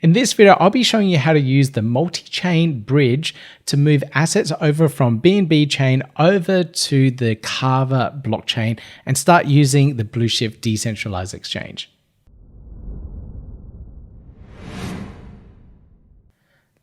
In this video, I'll be showing you how to use the multi-chain bridge to move assets over from BNB chain over to the Kava blockchain and start using the Blueshift decentralized exchange.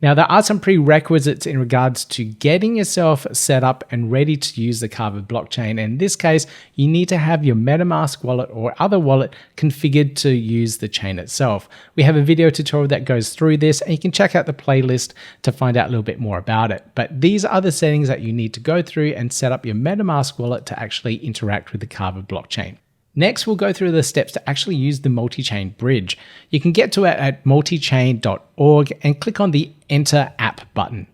Now, there are some prerequisites in regards to getting yourself set up and ready to use the Kava blockchain. In this case, you need to have your MetaMask wallet or other wallet configured to use the chain itself. We have a video tutorial that goes through this, and you can check out the playlist to find out a little bit more about it. But these are the settings that you need to go through and set up your MetaMask wallet to actually interact with the Kava blockchain. Next, we'll go through the steps to actually use the multi-chain bridge. You can get to it at multichain.org and click on the Enter App button.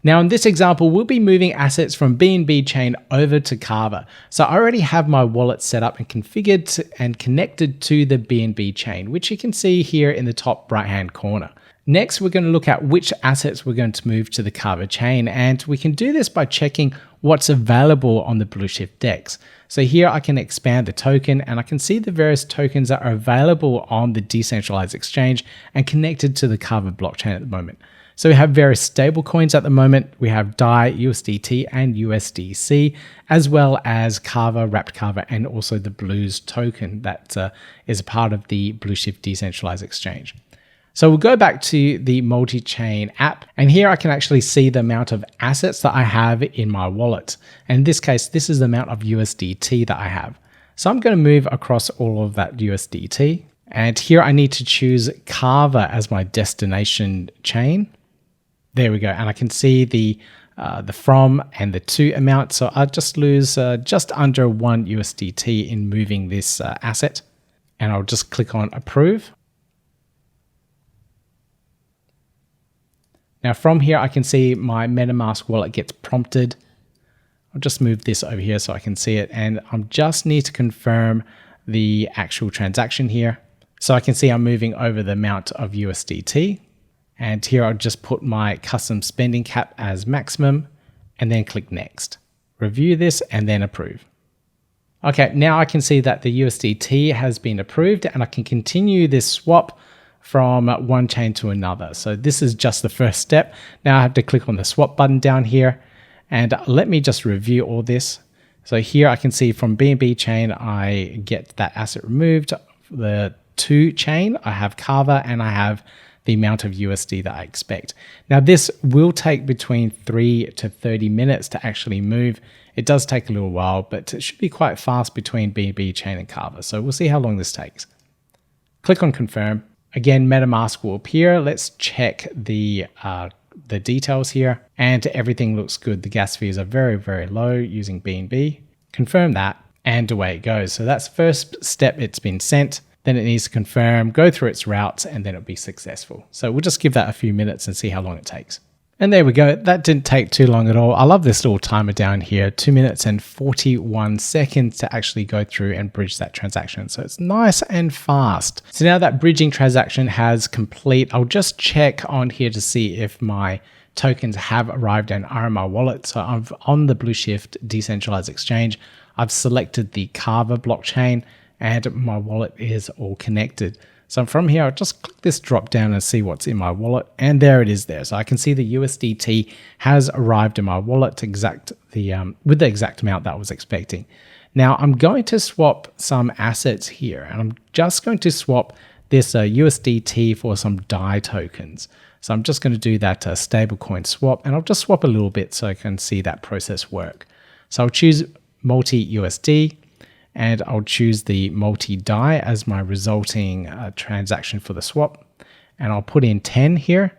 Now, in this example, we'll be moving assets from BNB chain over to Kava. So I already have my wallet set up and configured and connected to the BNB chain, which you can see here in the top right-hand corner. Next, we're going to look at which assets we're going to move to the Kava chain, and we can do this by checking what's available on the Blueshift DEX. So here I can expand the token and I can see the various tokens that are available on the decentralized exchange and connected to the Kava blockchain at the moment. So we have various stable coins at the moment. We have DAI, USDT, and USDC, as well as Kava, wrapped Kava, and also the Blues token that is a part of the Blueshift decentralized exchange. So we'll go back to the multi-chain app, and here I can actually see the amount of assets that I have in my wallet. And in this case, this is the amount of USDT that I have. So I'm going to move across all of that USDT. And here I need to choose Kava as my destination chain. There we go. And I can see the from and the to amount. So I'll just lose just under 1 USDT in moving this asset. And I'll just click on approve. Now from here, I can see my MetaMask wallet gets prompted. I'll just move this over here so I can see it. And I just need to confirm the actual transaction here. So I can see I'm moving over the amount of USDT. And here I'll just put my custom spending cap as maximum and then click next. Review this and then approve. Okay, now I can see that the USDT has been approved and I can continue this swap from one chain to another. So this is just the first step. Now I have to click on the swap button down here and let me just review all this. So here I can see from BNB chain, I get that asset removed. The to chain, I have Kava and I have the amount of USD that I expect. Now this will take between 3 to 30 minutes to actually move. It does take a little while, but it should be quite fast between BNB chain and Kava. So we'll see how long this takes. Click on confirm. Again, MetaMask will appear. Let's check the details here, and everything looks good. The gas fees are very, very low using BNB. Confirm that, and away it goes. So that's the first step. It's been sent. Then it needs to confirm, go through its routes, and then it'll be successful. So we'll just give that a few minutes and see how long it takes. And there we go. That didn't take too long at all. I love this little timer down here, 2 minutes and 41 seconds to actually go through and bridge that transaction. So it's nice and fast. So now that bridging transaction has complete, I'll just check on here to see if my tokens have arrived and are in my wallet. So I'm on the Blueshift decentralized exchange. I've selected the Kava blockchain and my wallet is all connected. So from here, I'll just click this drop down and see what's in my wallet. And there it is there. So I can see the USDT has arrived in my wallet with the exact amount that I was expecting. Now I'm going to swap some assets here, and I'm just going to swap this USDT for some DAI tokens. So I'm just going to do that stablecoin swap, and I'll just swap a little bit so I can see that process work. So I'll choose multi-USD. And I'll choose the multi-DAI as my resulting transaction for the swap. And I'll put in 10 here.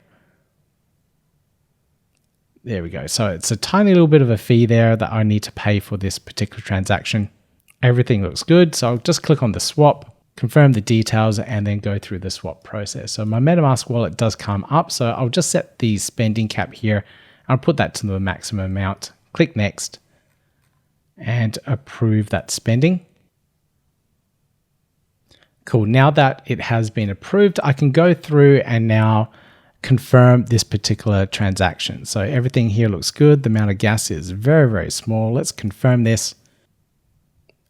There we go. So it's a tiny little bit of a fee there that I need to pay for this particular transaction. Everything looks good. So I'll just click on the swap, confirm the details, and then go through the swap process. So my MetaMask wallet does come up. So I'll just set the spending cap here. I'll put that to the maximum amount. Click next. And approve that spending. Cool. Now that it has been approved, I can go through and now confirm this particular transaction. So everything here looks good. The amount of gas is very, very small. Let's confirm this.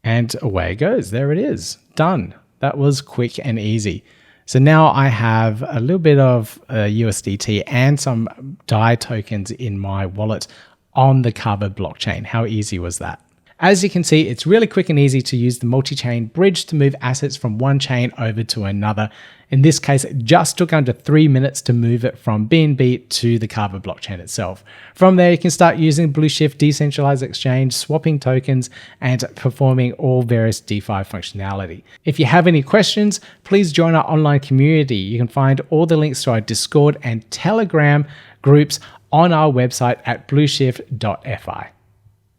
And away it goes. There it is. Done. That was quick and easy. So now I have a little bit of USDT and some DAI tokens in my wallet on the Kava blockchain. How easy was that? As you can see, it's really quick and easy to use the multi-chain bridge to move assets from one chain over to another. In this case, it just took under 3 minutes to move it from BNB to the Kava blockchain itself. From there, you can start using Blueshift decentralized exchange, swapping tokens, and performing all various DeFi functionality. If you have any questions, please join our online community. You can find all the links to our Discord and Telegram groups on our website at blueshift.fi.